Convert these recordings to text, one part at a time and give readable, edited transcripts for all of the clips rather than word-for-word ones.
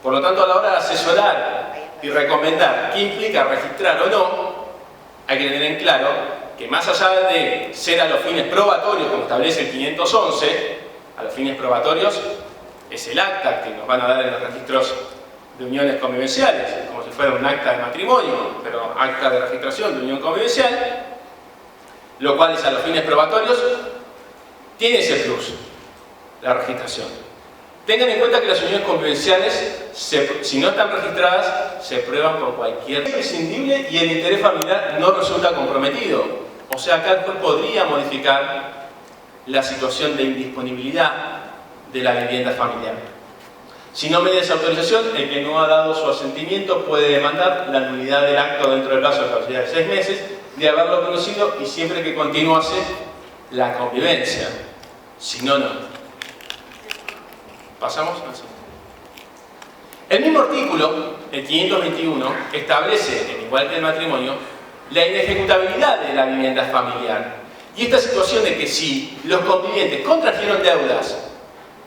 Por lo tanto, a la hora de asesorar y recomendar qué implica registrar o no, hay que tener en claro que más allá de ser a los fines probatorios, como establece el 511, a los fines probatorios es el acta que nos van a dar en los registros de uniones convivenciales, como si fuera un acta de matrimonio, pero acta de registración de unión convivencial, lo cual es a los fines probatorios, tiene ese plus, la registración. Tengan en cuenta que las uniones convivenciales, si no están registradas, se prueban por cualquier imprescindible y el interés familiar no resulta comprometido. O sea, acá el juez podría modificar la situación de indisponibilidad de la vivienda familiar. Si no media esa autorización, el que no ha dado su asentimiento puede demandar la nulidad del acto dentro del plazo de caducidad de 6 meses de haberlo conocido y siempre que continuase la convivencia. Si no, no. Pasamos así. El mismo artículo, el 521, establece, igual que el matrimonio, la inejecutabilidad de la vivienda familiar. Y esta situación de que si los convivientes contrajeron deudas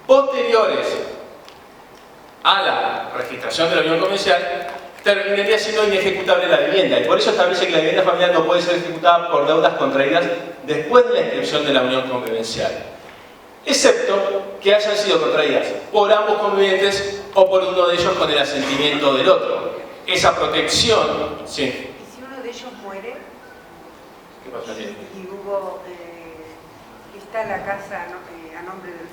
posteriores a la registración de la unión convivencial, terminaría siendo inejecutable la vivienda. Y por eso establece que la vivienda familiar no puede ser ejecutada por deudas contraídas después de la inscripción de la unión convivencial, excepto que hayan sido contraídas por ambos convivientes o por uno de ellos con el asentimiento del otro. Esa protección, sí. ¿Y si uno de ellos muere? ¿Qué pasa aquí? Y hubo, está la casa a nombre del...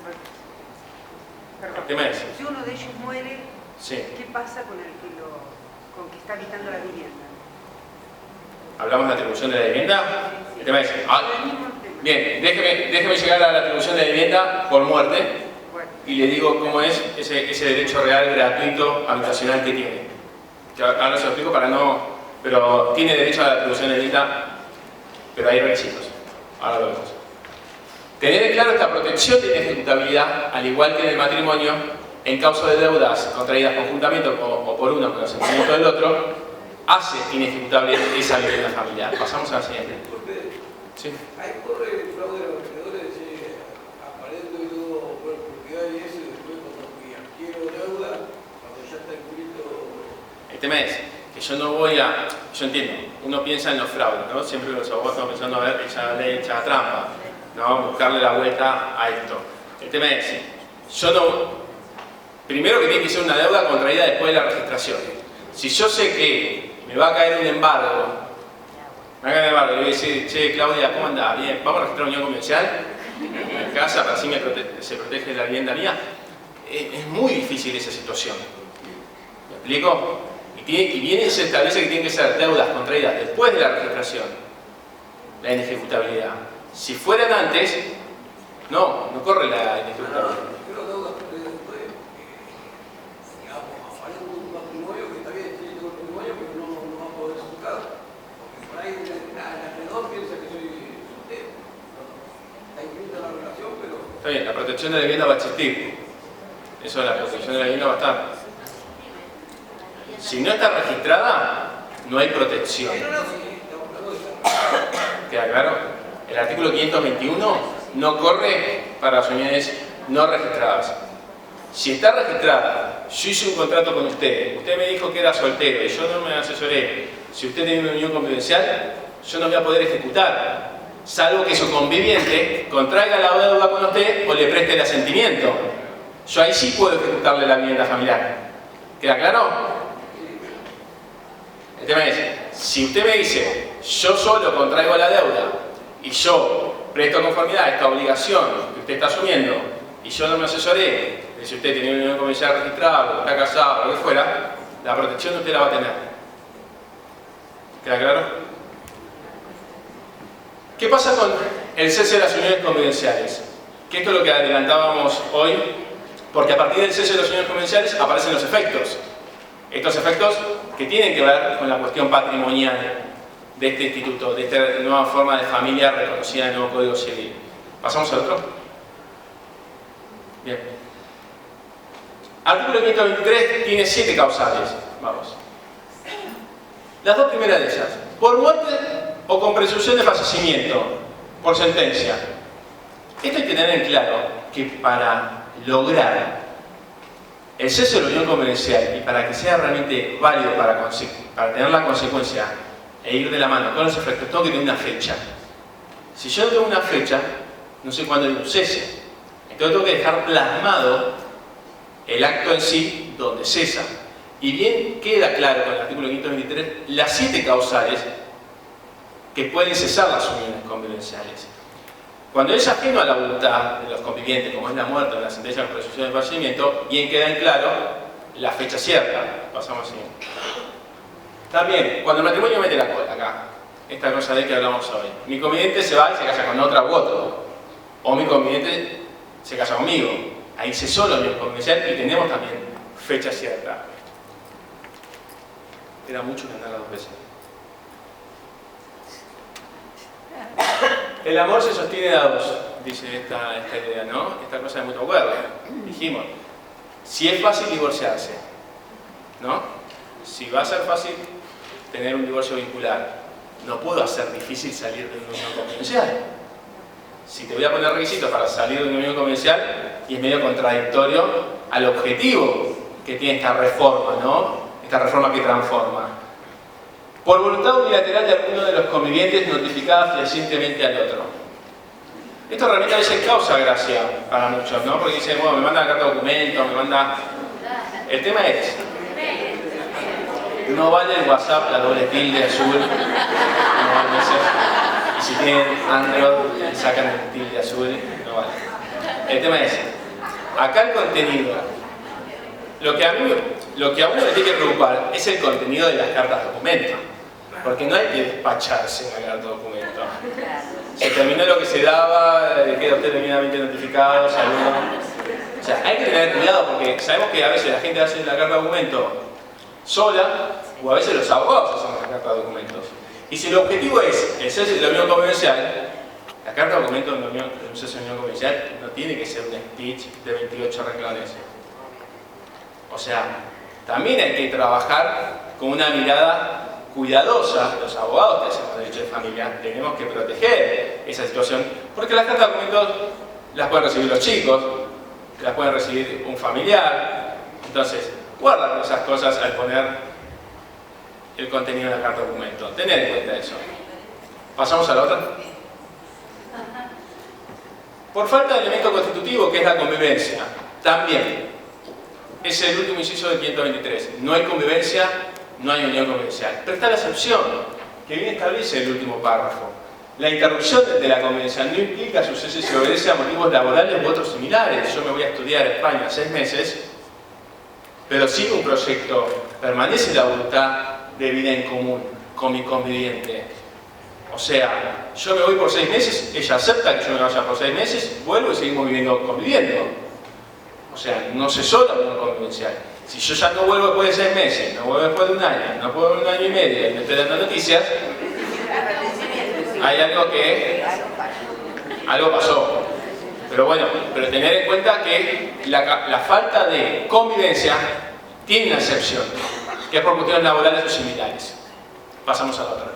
Perdón. ¿Qué me dice? Si uno de ellos muere, Sí. ¿qué pasa con el que está habitando la vivienda? ¿Hablamos de la atribución de la vivienda? ¿Qué me dice? Bien, déjeme llegar a la atribución de la vivienda por muerte y le digo cómo es ese derecho real gratuito habitacional que tiene. Ahora se lo explico para no... Pero tiene derecho a la atribución de la vivienda, pero hay requisitos. Ahora lo vemos. Tener en claro esta protección de inejecutabilidad, al igual que en el matrimonio, en caso de deudas contraídas conjuntamente o por uno con el asentimiento del otro, hace inejecutable esa vivienda familiar. Pasamos a la siguiente. Sí. Ahí corre el fraude de los acreedores, aparente yo por propiedad y eso, y después cuando adquiero deuda, cuando ya está inscrito. El tema es que yo no voy a... Yo entiendo, uno piensa en los fraudes, ¿no? Siempre los abogados están pensando, a ver, echar ley, echar trampa, ¿no? Buscarle la vuelta a esto. El tema es, yo no... Primero que tiene que ser una deuda contraída después de la registración. Si yo sé que me va a caer un embargo, yo voy a decir, che, Claudia, ¿cómo andás? Bien, ¿vamos a registrar unión convivencial en casa para así se protege la vivienda mía? Es muy difícil esa situación. ¿Me explico? Y viene y se establece que tienen que ser deudas contraídas después de la registración, la inejecutabilidad. Si fueran antes, no corre la inejecutabilidad. Pero deudas contraídas después, digamos, aparente un matrimonio que está bien, tiene todo el matrimonio, pero no va a poder ejecutar. Porque por ahí el acreedor piensa que soy soltero. Está inscrita la relación, pero... Está bien, la protección de la vivienda va a existir. Eso de la protección de la vivienda va a estar. Si no está registrada, no hay protección. ¿Queda claro? El artículo 521 no corre para las uniones no registradas. Si está registrada, yo hice un contrato con usted me dijo que era soltero y yo no me asesoré. Si usted tiene una unión convivencial, yo no voy a poder ejecutar, salvo que su conviviente contraiga la deuda con usted o le preste el asentimiento. Yo ahí sí puedo ejecutarle la vivienda familiar. ¿Queda claro? El tema es, si usted me dice, yo solo contraigo la deuda y yo presto conformidad a esta obligación que usted está asumiendo y yo no me asesoré de si usted tiene una unión convivencial registrada, o está casado o lo que fuera, la protección usted la va a tener. ¿Queda claro? ¿Qué pasa con el cese de las uniones convivenciales? Que esto es lo que adelantábamos hoy, porque a partir del cese de las uniones convivenciales aparecen los efectos. Estos efectos que tienen que ver con la cuestión patrimonial de este instituto, de esta nueva forma de familia reconocida en el nuevo Código Civil. ¿Pasamos al otro? Bien. Artículo 523 tiene 7 causales. Vamos. Las dos primeras de ellas, por muerte o con presunción de fallecimiento, por sentencia. Esto hay que tener en claro que para lograr el cese de la unión convivencial, y para que sea realmente válido para tener la consecuencia e ir de la mano con los efectos, tengo que tener una fecha. Si yo no tengo una fecha, no sé cuándo hay un cese. Entonces tengo que dejar plasmado el acto en sí donde cesa. Y bien queda claro con el artículo 523 las 7 causales que pueden cesar las uniones convivenciales. Cuando es ajeno a la voluntad de los convivientes, como es la muerte o la sentencia de presunción de fallecimiento, bien queda en claro la fecha cierta. Pasamos así. También, cuando el matrimonio mete la cola acá, esta cosa de que hablamos hoy, mi conviviente se va y se casa con otra u otro, o mi conviviente se casa conmigo, ahí cesó la unión convivencial y tenemos también fecha cierta. Era mucho que andar 2 veces. El amor se sostiene de a 2, dice esta idea, ¿no? Esta cosa de mutuo acuerdo. Dijimos, si es fácil divorciarse, ¿no? Si va a ser fácil tener un divorcio vincular, no puedo hacer difícil salir de una unión convivencial. Si te voy a poner requisitos para salir de una unión convivencial, y es medio contradictorio al objetivo que tiene esta reforma, ¿no? Esta reforma que transforma. Por voluntad unilateral de alguno de los convivientes notificada fehacientemente al otro. Esto realmente a veces causa gracia para muchos, ¿no? Porque dicen, bueno, me manda la carta de documento, me manda... El tema es, no vale el WhatsApp, la doble tilde azul, no vale eso. Y si tienen Android, le sacan el tilde azul, no vale. El tema es, acá el contenido, lo que a uno le tiene que preocupar es el contenido de las cartas de documento. Porque no hay que despacharse en la carta de documento. Se terminó lo que se daba, queda usted debidamente notificado, saludo. O sea, hay que tener cuidado porque sabemos que a veces la gente hace la carta de documento sola, o a veces los abogados hacen la carta de documentos. Y si el objetivo es el cese de la unión convivencial, la carta de documento de un cese de la unión convivencial no tiene que ser un speech de 28 renglones. O sea, también hay que trabajar con una mirada cuidadosa. Los abogados que hacemos derecho de familia tenemos que proteger esa situación, porque las cartas de documentos las pueden recibir los chicos, las pueden recibir un familiar. Entonces, guarda esas cosas al poner el contenido de la carta de documento. Tener en cuenta eso. ¿Pasamos a la otra? Por falta de elemento constitutivo, que es la convivencia, también es el último inciso del 523. No hay convivencia, no hay unión convivencial. Pero está la excepción, que bien establece el último párrafo. La interrupción de la convivencia no implica su cese si obedece a motivos laborales u otros similares. Yo me voy a estudiar a España 6 meses, pero sigo un proyecto, permanece la voluntad de vida en común con mi conviviente. O sea, yo me voy por 6 meses, ella acepta que yo me vaya por 6 meses, vuelvo y seguimos conviviendo. O sea, no cesó la unión convivencial. Si yo ya no vuelvo después de 6 meses, no vuelvo después de 1 año, no vuelvo de 1 año y medio, y me estoy dando noticias, hay algo pasó. Pero bueno, pero tener en cuenta que la falta de convivencia tiene una excepción, que es por cuestiones laborales o similares. Pasamos a la otra.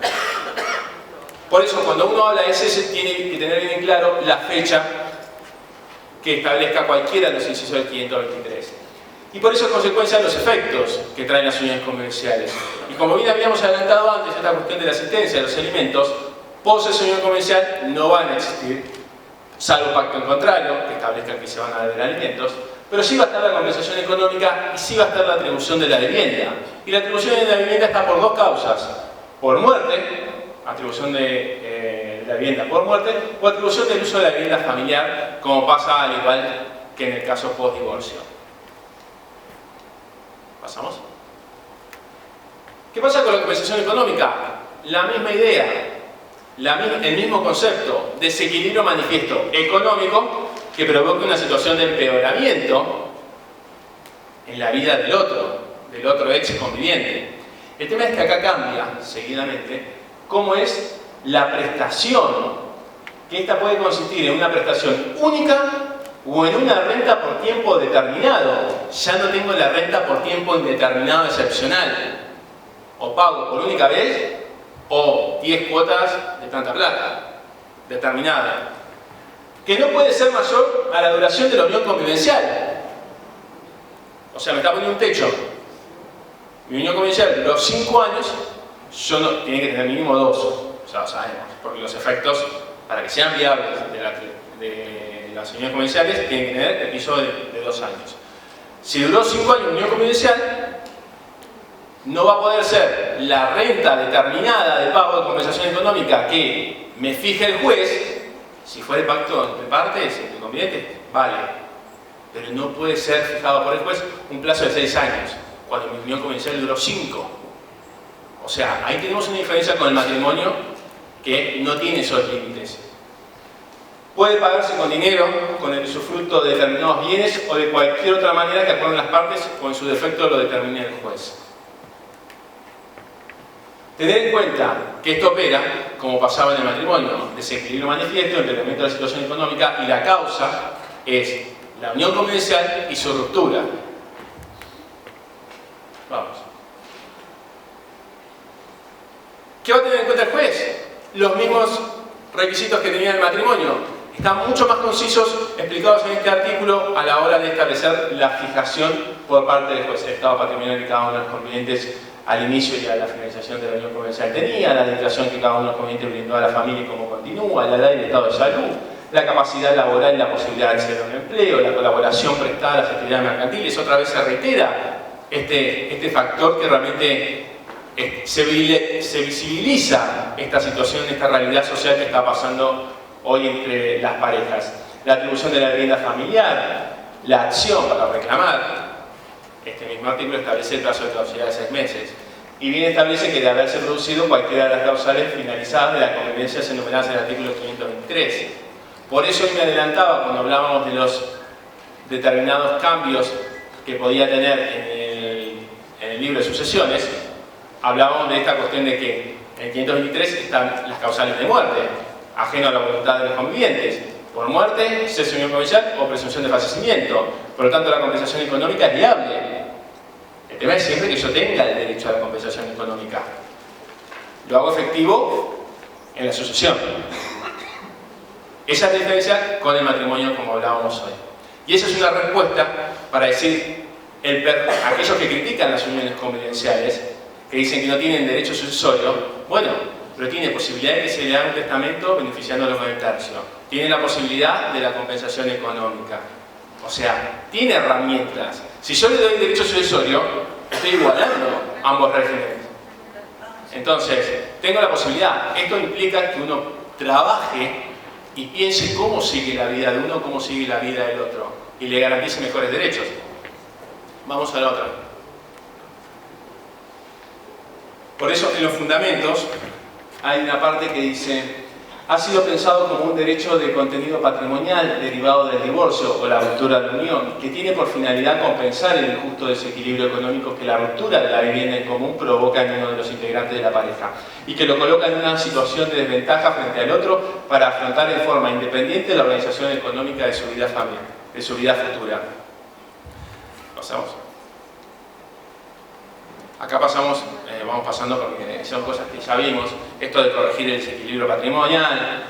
Por eso, cuando uno habla de ese, tiene que tener bien claro la fecha que establezca cualquiera de los incisos del 523. Y por eso, en consecuencia, los efectos que traen las uniones convivenciales. Y como bien habíamos adelantado antes, esta cuestión de la sentencia de los alimentos, post unión convivencial no van a existir, salvo pacto en contrario, que establezca que se van a deber alimentos, pero sí va a estar la compensación económica y sí va a estar la atribución de la vivienda. Y la atribución de la vivienda está por 2 causas: por muerte, atribución de la vivienda por muerte, o atribución del uso de la vivienda familiar, como pasa al igual que en el caso post-divorcio. ¿Pasamos? ¿Qué pasa con la compensación económica? La misma idea, el mismo concepto, desequilibrio manifiesto económico que provoca una situación de empeoramiento en la vida del otro ex conviviente. El tema es que acá cambia seguidamente cómo es la prestación, que esta puede consistir en una prestación única o en una renta por tiempo determinado. Ya no tengo la renta por tiempo indeterminado excepcional. O pago por única vez o 10 cuotas de tanta plata determinada, que no puede ser mayor a la duración de la unión convivencial. O sea, me está poniendo un techo. Mi unión convivencial duró 5 años, yo no, tiene que tener mínimo 2. O sea, lo sabemos, porque los efectos, para que sean viables de las uniones convivenciales, tienen que tener el piso de 2 años. Si duró 5 años unión convivencial, no va a poder ser la renta determinada de pago de compensación económica que me fije el juez. Si fuera el pacto de partes, de conviventes, vale. Pero no puede ser fijado por el juez un plazo de 6 años, cuando mi unión convivencial duró 5. O sea, ahí tenemos una diferencia con el matrimonio que no tiene esos límites. Puede pagarse con dinero, con el usufructo de determinados bienes o de cualquier otra manera que acuerden las partes o en su defecto lo determine el juez. Tener en cuenta que esto opera, como pasaba en el matrimonio, desequilibrio manifiesto entre el elemento de la situación económica y la causa es la unión convivencial y su ruptura. Vamos. ¿Qué va a tener en cuenta el juez? Los mismos requisitos que tenía el matrimonio. Están mucho más concisos explicados en este artículo a la hora de establecer la fijación por parte del juez. El estado patrimonial que cada uno de los conviventes al inicio y a la finalización de la unión convivencial tenía, la dedicación que cada uno de los conviventes brindó a la familia y cómo continúa, la edad y el estado de salud, la capacidad laboral y la posibilidad de acceder a un empleo, la colaboración prestada a las actividades mercantiles. Otra vez se reitera este factor que realmente se visibiliza esta situación, esta realidad social que está pasando hoy entre las parejas. La atribución de la vivienda familiar, la acción para reclamar. Este mismo artículo establece el plazo de caducidad de 6 meses. Y bien establece que de haberse producido cualquiera de las causales finalizadas de las convivencias enumeradas en el artículo 523. Por eso hoy me adelantaba cuando hablábamos de los determinados cambios que podía tener en el libro de sucesiones. Hablábamos de esta cuestión de que en el 523 están las causales de muerte, ajeno a la voluntad de los convivientes. Por muerte, cese de unión convivencial o presunción de fallecimiento. Por lo tanto, la compensación económica es viable. El tema es siempre que yo tenga el derecho a la compensación económica. Lo hago efectivo en la sucesión. Esa es la diferencia con el matrimonio como hablábamos hoy. Y esa es una respuesta para decir, aquellos que critican las uniones convivenciales, que dicen que no tienen derecho sucesorio, bueno, pero tiene posibilidad de que se le haga un testamento beneficiándolo con el tercio. Tiene la posibilidad de la compensación económica. O sea, tiene herramientas. Si yo le doy derecho sucesorio, estoy igualando ambos regímenes. Entonces, tengo la posibilidad. Esto implica que uno trabaje y piense cómo sigue la vida de uno, cómo sigue la vida del otro. Y le garantice mejores derechos. Vamos a la otra. Por eso, en los fundamentos, hay una parte que dice: ha sido pensado como un derecho de contenido patrimonial derivado del divorcio o la ruptura de la unión, que tiene por finalidad compensar el injusto desequilibrio económico que la ruptura de la vivienda en común provoca en uno de los integrantes de la pareja, y que lo coloca en una situación de desventaja frente al otro para afrontar en forma independiente la organización económica de su vida familiar, de su vida futura. Pasamos. Acá pasamos, vamos pasando porque son cosas que ya vimos, esto de corregir el desequilibrio patrimonial,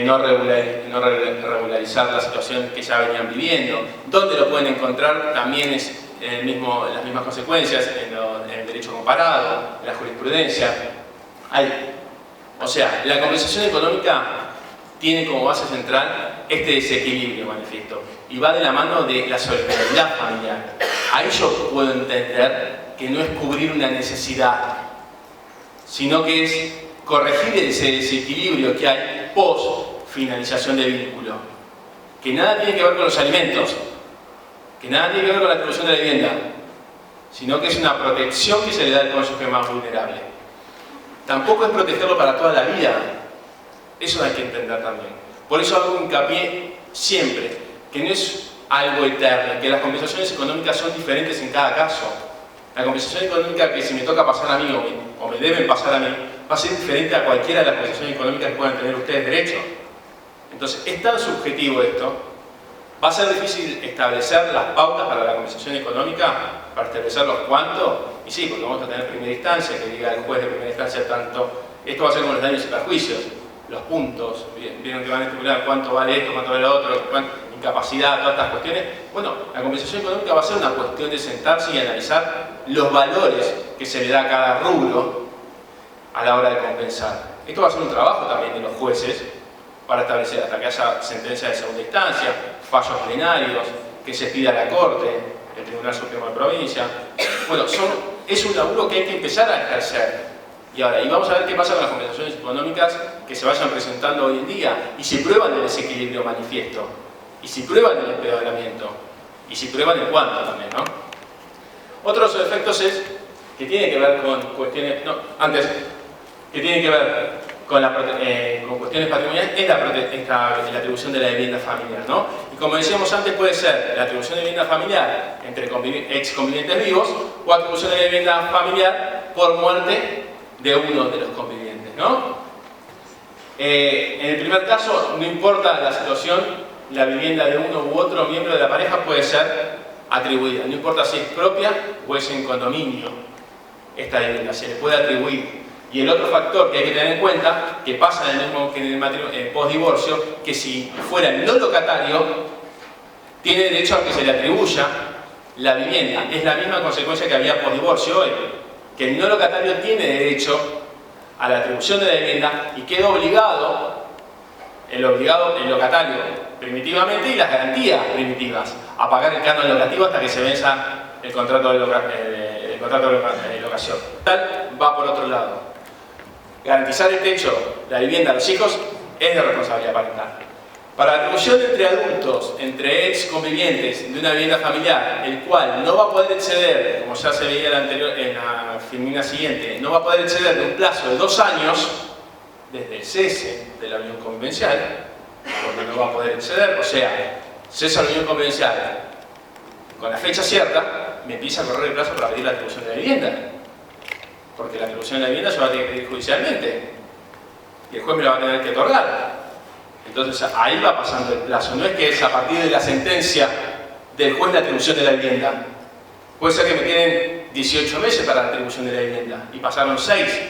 no regularizar la situación que ya venían viviendo. ¿Dónde lo pueden encontrar? También es las mismas consecuencias en el derecho comparado, en la jurisprudencia. O sea, la compensación económica tiene como base central este desequilibrio manifiesto y va de la mano de la solidaridad familiar. Ahí yo puedo entender que no es cubrir una necesidad, sino que es corregir ese desequilibrio que hay post finalización de vínculo, que nada tiene que ver con los alimentos, que nada tiene que ver con la atribución de la vivienda, sino que es una protección que se le da al cónyuge más vulnerable. Tampoco es protegerlo para toda la vida, eso hay que entender también. Por eso hago hincapié siempre que no es algo eterno, que las compensaciones económicas son diferentes en cada caso. La compensación económica que si me toca pasar a mí o me deben pasar a mí va a ser diferente a cualquiera de las compensaciones económicas que puedan tener ustedes derecho. Entonces, es tan subjetivo esto, va a ser difícil establecer las pautas para la compensación económica, para establecer los cuántos, y sí, porque vamos a tener primera instancia, que diga el juez de primera instancia tanto, esto va a ser como los daños y perjuicios, los puntos, vieron que van a estipular cuánto vale esto, cuánto vale lo otro, discapacidad, todas estas cuestiones. Bueno, la compensación económica va a ser una cuestión de sentarse y analizar los valores que se le da a cada rubro a la hora de compensar. Esto va a ser un trabajo también de los jueces para establecer, hasta que haya sentencia de segunda instancia, fallos plenarios, que se pida a la Corte, el Tribunal Supremo de Provincia. Bueno, es un laburo que hay que empezar a ejercer. Y vamos a ver qué pasa con las compensaciones económicas que se vayan presentando hoy en día, y si prueban el desequilibrio manifiesto, y si prueban el empeoramiento, y si prueban el cuánto también, ¿no? Otros efectos que tienen que ver con cuestiones, que tienen que ver con cuestiones patrimoniales, es la atribución de la vivienda familiar, ¿no? Y como decíamos antes, puede ser la atribución de vivienda familiar entre ex convivientes vivos, o atribución de la vivienda familiar por muerte de uno de los convivientes, ¿no? En el primer caso, no importa la situación, la vivienda de uno u otro miembro de la pareja puede ser atribuida, no importa si es propia o es en condominio esta vivienda, se le puede atribuir. Y el otro factor que hay que tener en cuenta, que pasa en el mismo que en el post-divorcio, que si fuera el no locatario, tiene derecho a que se le atribuya la vivienda. Es la misma consecuencia que había post-divorcio hoy, que el no locatario tiene derecho a la atribución de la vivienda y queda obligado el locatario primitivamente y las garantías primitivas a pagar el canon locativo hasta que se venza el contrato de locación. Tal va por otro lado. Garantizar el techo, la vivienda a los hijos, es de responsabilidad parental. Para la atribución entre adultos, entre ex convivientes de una vivienda familiar, el cual no va a poder exceder, como ya se veía en la filmina siguiente, no va a poder exceder de un plazo de 2 años, desde el cese de la unión convivencial, porque no va a poder exceder, o sea, cesa la unión convivencial con la fecha cierta, me empieza a correr el plazo para pedir la atribución de la vivienda. Porque la atribución de la vivienda se va a tener que pedir judicialmente y el juez me la va a tener que otorgar. Entonces ahí va pasando el plazo. No es que es a partir de la sentencia del juez la atribución de la vivienda. Puede ser que me queden 18 meses para la atribución de la vivienda y pasaron 6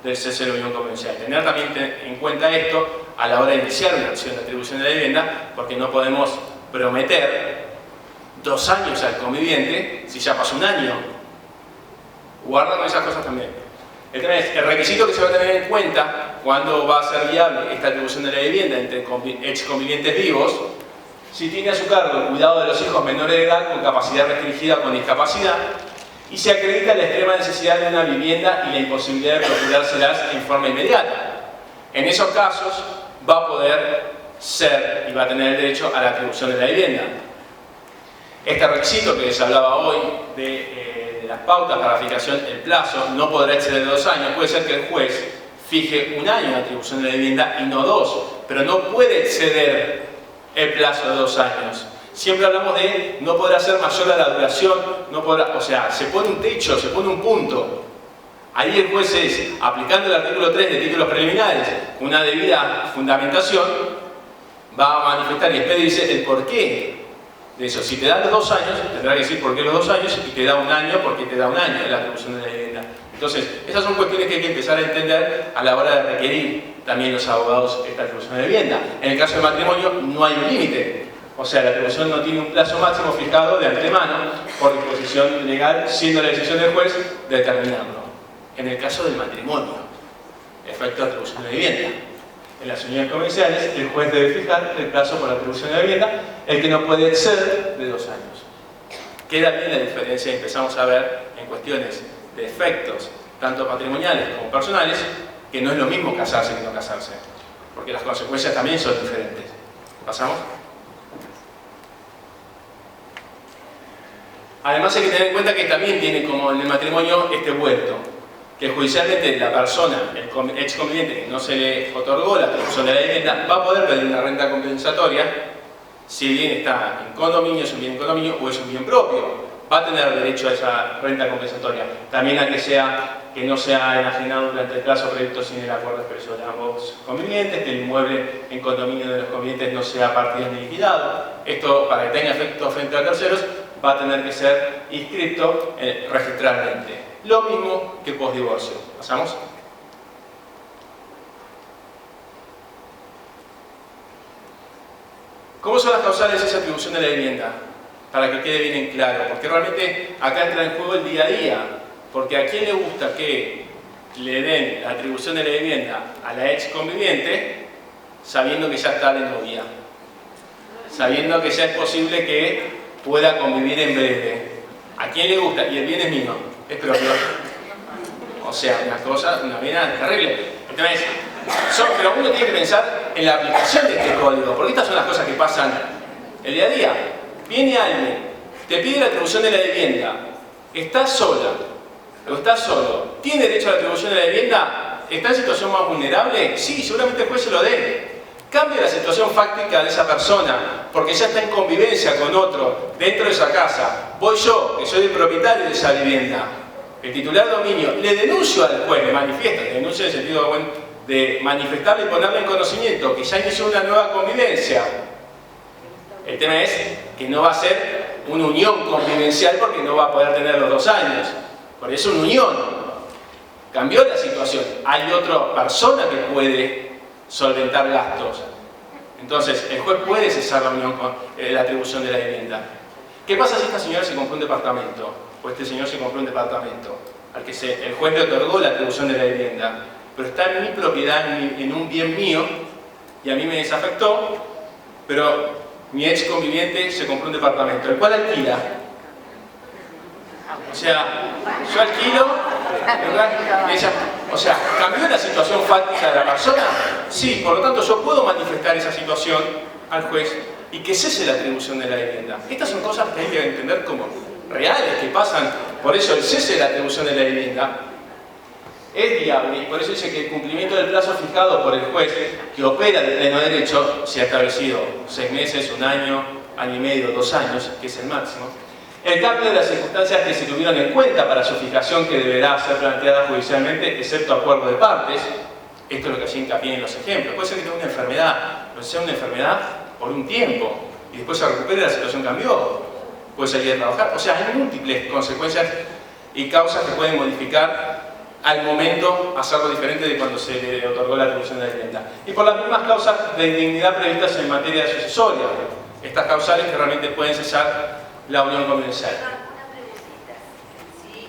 del cese de la unión convivencial. Tener también en cuenta esto a la hora de iniciar una acción de atribución de la vivienda, porque no podemos prometer 2 años al conviviente si ya pasó 1 año. Guarda con esas cosas también. El requisito que se va a tener en cuenta cuando va a ser viable esta atribución de la vivienda entre ex convivientes vivos, si tiene a su cargo el cuidado de los hijos menores de edad con capacidad restringida o con discapacidad, y se acredita la extrema necesidad de una vivienda y la imposibilidad de procurárselas en forma inmediata. En esos casos va a poder ser y va a tener el derecho a la atribución de la vivienda. Este requisito que les hablaba hoy de las pautas para la fijación, el plazo no podrá exceder de 2 años. Puede ser que el juez fije 1 año de atribución de la vivienda y no 2, pero no puede exceder el plazo de 2 años. Siempre hablamos de no podrá ser mayor a la duración, no podrá, o sea, se pone un techo, se pone un punto. Ahí el juez es, aplicando el artículo 3 de títulos preliminares, una debida fundamentación, va a manifestar y expedirse el porqué de eso. Si te dan los 2 años, tendrá que decir por qué los 2 años, y te da 1 año, porque te da 1 año de la atribución de la vivienda. Entonces, esas son cuestiones que hay que empezar a entender a la hora de requerir también los abogados esta atribución de vivienda. En el caso del matrimonio no hay un límite, o sea, la atribución no tiene un plazo máximo fijado de antemano por disposición legal, siendo la decisión del juez determinarlo. En el caso del matrimonio, efecto de atribución de vivienda. En las uniones comerciales, el juez debe fijar el plazo por la atribución de la vivienda, el que no puede exceder de 2 años. Queda bien la diferencia y empezamos a ver en cuestiones de efectos, tanto patrimoniales como personales, que no es lo mismo casarse que no casarse, porque las consecuencias también son diferentes. ¿Pasamos? Además hay que tener en cuenta que también tiene como en el matrimonio este vuelto, que judicialmente la persona, el ex conviviente que no se le otorgó la atribución de la vivienda, va a poder pedir una renta compensatoria si bien está en condominio, es un bien en condominio o es un bien propio. Va a tener derecho a esa renta compensatoria. También a que no sea enajenado durante el plazo previsto sin el acuerdo expreso de ambos convivientes, que el inmueble en condominio de los convivientes no sea partido ni liquidado. Esto, para que tenga efecto frente a terceros, va a tener que ser inscrito registralmente. Lo mismo que post-divorcio. ¿Pasamos? ¿Cómo son las causales de esa atribución de la vivienda? Para que quede bien en claro, porque realmente acá entra en juego el día a día, porque a quién le gusta que le den la atribución de la vivienda a la ex conviviente sabiendo que ya está de novia, sabiendo que ya es posible que pueda convivir en breve. ¿A quién le gusta? Y el bien es mío, es propio. O sea, una pena terrible. Entonces, pero uno tiene que pensar en la aplicación de este código, porque estas son las cosas que pasan el día a día. Viene alguien, te pide la atribución de la vivienda, estás sola, o estás solo, ¿tiene derecho a la atribución de la vivienda? ¿Está en situación más vulnerable? Sí, seguramente el juez se lo dé. Cambia la situación fáctica de esa persona, porque ya está en convivencia con otro dentro de esa casa. Voy yo, que soy el propietario de esa vivienda, el titular de dominio, le denuncio al juez, le manifiesto, le denuncio en el sentido de manifestarle y ponerle en conocimiento que ya inició una nueva convivencia. El tema es que no va a ser una unión convivencial porque no va a poder tener los 2 años. Por eso es una unión. Cambió la situación. Hay otra persona que puede solventar gastos. Entonces, el juez puede cesar la unión con la atribución de la vivienda. ¿Qué pasa si esta señora se compró un departamento? O este señor se compró un departamento al que el juez le otorgó la atribución de la vivienda, pero está en mi propiedad, en un bien mío, y a mí me desafectó, pero mi ex conviviente se compró un departamento, el cual alquila. O sea, yo alquilo, ella, o sea, ¿cambió la situación fáctica de la persona? Sí, por lo tanto yo puedo manifestar esa situación al juez y que cese la atribución de la vivienda. Estas son cosas que hay que entender como reales, que pasan. Por eso el cese de la atribución de la vivienda es viable, y por eso dice que el cumplimiento del plazo fijado por el juez que opera de pleno derecho, se ha establecido 6 meses, 1 año, año y medio, 2 años, que es el máximo. El cambio de las circunstancias que se tuvieron en cuenta para su fijación, que deberá ser planteada judicialmente, excepto acuerdo de partes. Esto es lo que hacía hincapié en los ejemplos. Puede ser que tenga una enfermedad, pero sea una enfermedad por un tiempo, y después se recupere, la situación cambió, puede salir a trabajar. O sea, hay múltiples consecuencias y causas que pueden modificar al momento hacerlo diferente de cuando se le otorgó la atribución de la vivienda. Y por las mismas causas de indignidad previstas en materia sucesoria, estas causales que realmente pueden cesar la unión convivencial. Una preguntita. Si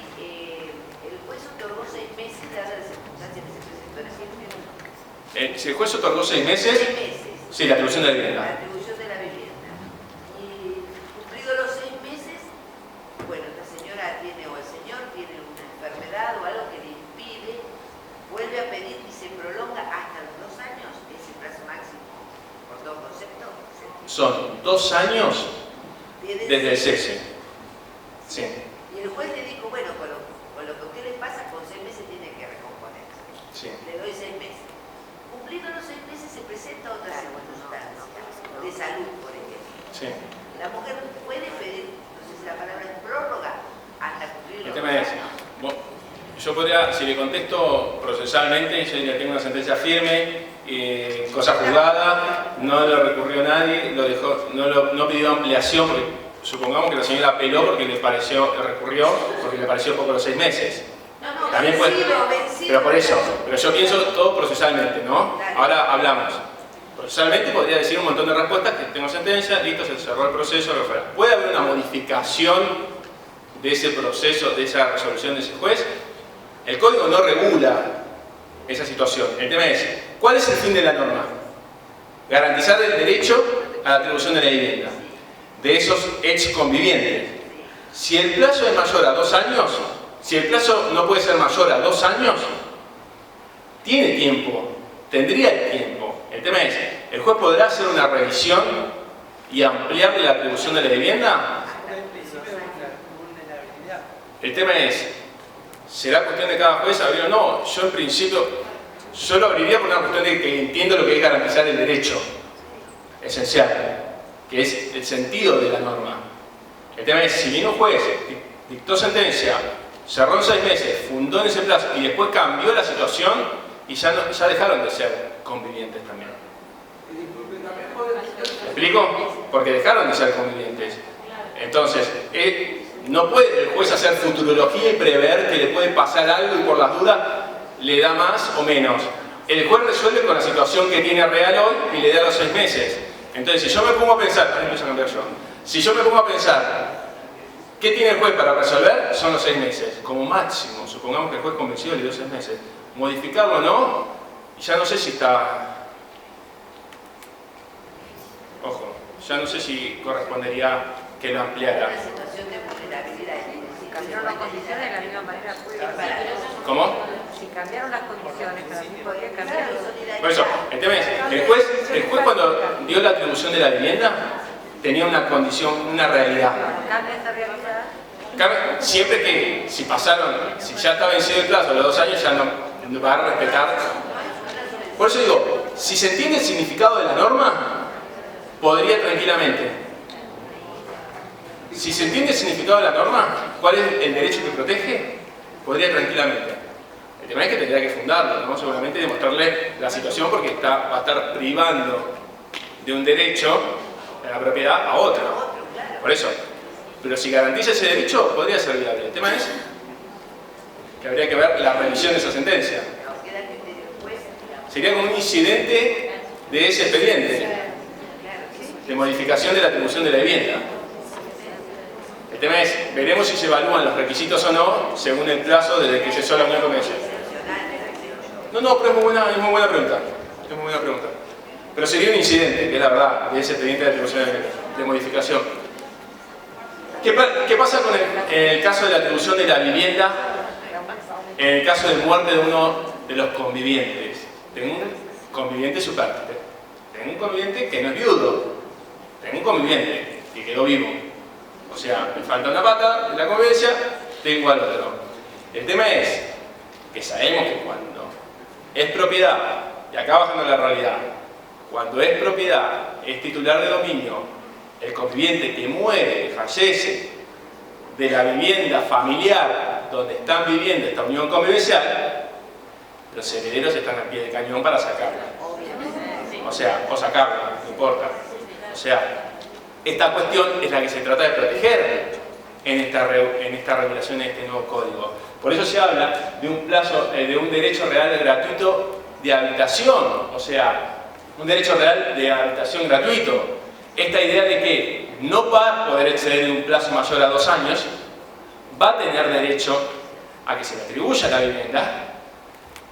el juez otorgó 6 meses, dadas las circunstancias que se presentó en ese momento. Si el juez otorgó 6 meses, 6 meses. Sí, la atribución de la vivienda. La atribución de la vivienda. Y cumplidos los 6 meses, bueno, la señora tiene, o el señor tiene una enfermedad o algo que le impide, vuelve a pedir y se prolonga hasta los 2 años, es el plazo máximo, por todo concepto. Son 2 años desde el cese. Sí. Y el juez le dijo, bueno, con lo que a usted le pasa, con 6 meses tiene que recomponerse. Sí. Le doy 6 meses. Cumplidos los 6 meses se presenta otra circunstancia de salud, por ejemplo. Sí. La mujer puede pedir, no sé si la palabra es prórroga, hasta cumplir El los tema 2 es, años. yo podría, si le contesto procesalmente, yo diría, tengo una sentencia firme, cosa juzgada, no lo recurrió nadie, lo dejó, no pidió ampliación, porque supongamos que la señora apeló porque le recurrió porque le pareció poco los 6 meses. No, También vencido. pero por eso, pero yo pienso todo procesalmente, ¿no? Dale. Ahora hablamos. Procesalmente podría decir un montón de respuestas, que tengo sentencia, listo, se cerró el proceso, lo que fuera. ¿Puede haber una modificación de ese proceso, de esa resolución de ese juez? El código no regula esa situación. El tema es, ¿cuál es el fin de la norma? Garantizar el derecho a la atribución de la vivienda de esos ex convivientes. Si el plazo es mayor a 2 años, si el plazo no puede ser mayor a 2 años, tiene tiempo, tendría el tiempo. El tema es, ¿el juez podrá hacer una revisión y ampliarle la atribución de la vivienda? El tema es, ¿será cuestión de cada juez abrir o no? Yo en principio, yo lo abriría por una cuestión de que entiendo lo que es garantizar el derecho esencial, que es el sentido de la norma. El tema es, si vino un juez, dictó sentencia, cerró en 6 meses, fundó en ese plazo y después cambió la situación y ya dejaron de ser convivientes también. ¿Me explico? Porque dejaron de ser convivientes. Entonces, no puede el juez hacer futurología y prever que le puede pasar algo y por las dudas le da más o menos. El juez resuelve con la situación que tiene real hoy y le da los 6 meses. Entonces, si yo me pongo a pensar, ahora empiezo a cambiar yo, si yo me pongo a pensar, ¿qué tiene el juez para resolver? Son los 6 meses, como máximo. Supongamos que el juez convencido le dio 6 meses. Modificarlo o no, y ya no sé si está... Ojo, ya no sé si correspondería que lo ampliara. Una situación de vulnerabilidad. Si cambiaron las condiciones, de la misma manera puede cambiar. ¿Cómo? Si cambiaron las condiciones, también podría cambiar. Por eso, el tema es, el juez cuando dio la atribución de la vivienda, tenía una condición, una realidad. Cambia esa realidad. Siempre que, si ya está vencido el plazo de los 2 años, ya no va a respetar. Por eso digo, si se entiende el significado de la norma, podría tranquilamente. Si se entiende el significado de la norma, ¿cuál es el derecho que protege? Podría tranquilamente. El tema es que tendría que fundarlo, ¿no? Seguramente demostrarle la situación porque va a estar privando de un derecho de la propiedad a otro. Por eso. Pero si garantiza ese derecho, podría ser viable. El tema es que habría que ver la revisión de esa sentencia. Sería como un incidente de ese expediente de modificación de la atribución de la vivienda. El tema es, veremos si se evalúan los requisitos o no según el plazo desde que cesó la unión convencional. No, pero es muy buena pregunta. Es muy buena pregunta. Pero sería un incidente, que es la verdad, de ese expediente de atribución de modificación. ¿Qué pasa con el caso de la atribución de la vivienda en el caso de muerte de uno de los convivientes? Tengo un conviviente supérstite. Tengo un conviviente que no es viudo. Tengo un conviviente que quedó vivo. O sea, me falta una pata de la convivencia, tengo al otro. El tema es que sabemos que cuando es propiedad, y acá bajando la realidad, cuando es propiedad, es titular de dominio, el conviviente que muere, que fallece, de la vivienda familiar donde están viviendo esta unión convivencial, los herederos están al pie del cañón para sacarla. O sea, o sacarla, no importa. O sea, esta cuestión es la que se trata de proteger en esta regulación, en este nuevo código. Por eso se habla de un plazo, de un derecho real gratuito de habitación, o sea, un derecho real de habitación gratuito. Esta idea de que no va a poder exceder en un plazo mayor a 2 años, va a tener derecho a que se le atribuya la vivienda,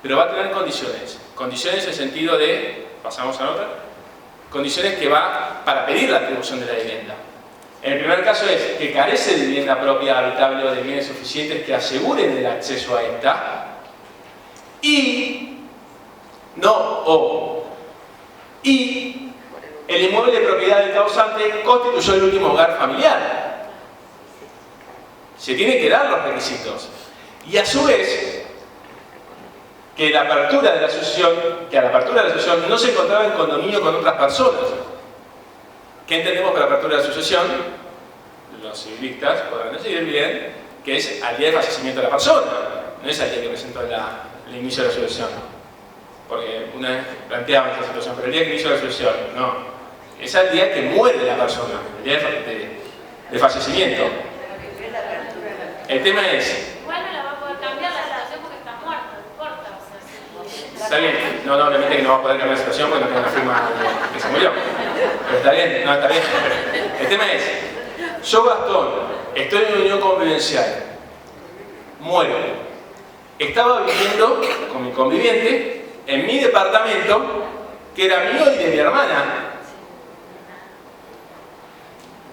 pero va a tener condiciones. Condiciones en el sentido de, pasamos a otra, condiciones que va para pedir la atribución de la vivienda. En el primer caso es que carece de vivienda propia, habitable o de bienes suficientes que aseguren el acceso a esta, y el inmueble de propiedad del causante constituyó el último hogar familiar. Se tienen que dar los requisitos. Y a su vez, que la apertura de la asociación no se encontraba en condominio con otras personas. ¿Qué entendemos por apertura de la asociación? Los civilistas podrán decidir bien que es al día de fallecimiento de la persona, no es al día que presentó el inicio de la asociación. Porque una vez planteaba esta situación, pero el día que inició la asociación, no. Es al día que muere la persona, el día de fallecimiento. El tema es... Bueno, la va a poder cambiar la situación porque está muerta, no importa. O sea, si... Está bien, no, obviamente que no va a poder cambiar la situación porque no tiene una firma que se murió. Pero está bien, no, está bien. El tema es, yo Gastón, estoy en una unión convivencial, muero. Estaba viviendo con mi conviviente en mi departamento, que era mío y de mi hermana.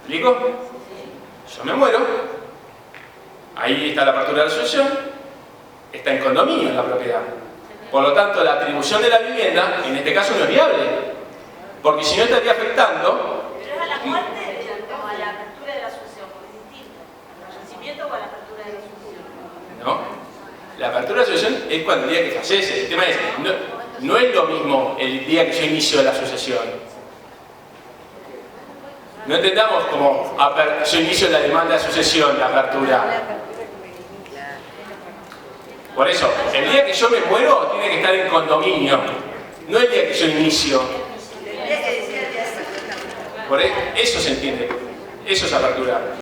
¿Me explico? Yo me muero, ahí está la apertura de la asociación, está en condominio la propiedad. Por lo tanto, la atribución de la vivienda, en este caso, no es viable. Porque si no estaría afectando... Pero es a la muerte o a la apertura de la asociación, porque es distinto. ¿Al fallecimiento o a la apertura de la asociación? ¿No? La apertura de la asociación es cuando el día que fallece. El tema es, no es lo mismo el día que yo inicio la asociación. No entendamos como yo inicio la demanda de asociación, la apertura. Por eso, el día que yo me muero tiene que estar en condominio, no el día que yo inicio. Por eso se entiende, eso es apertura.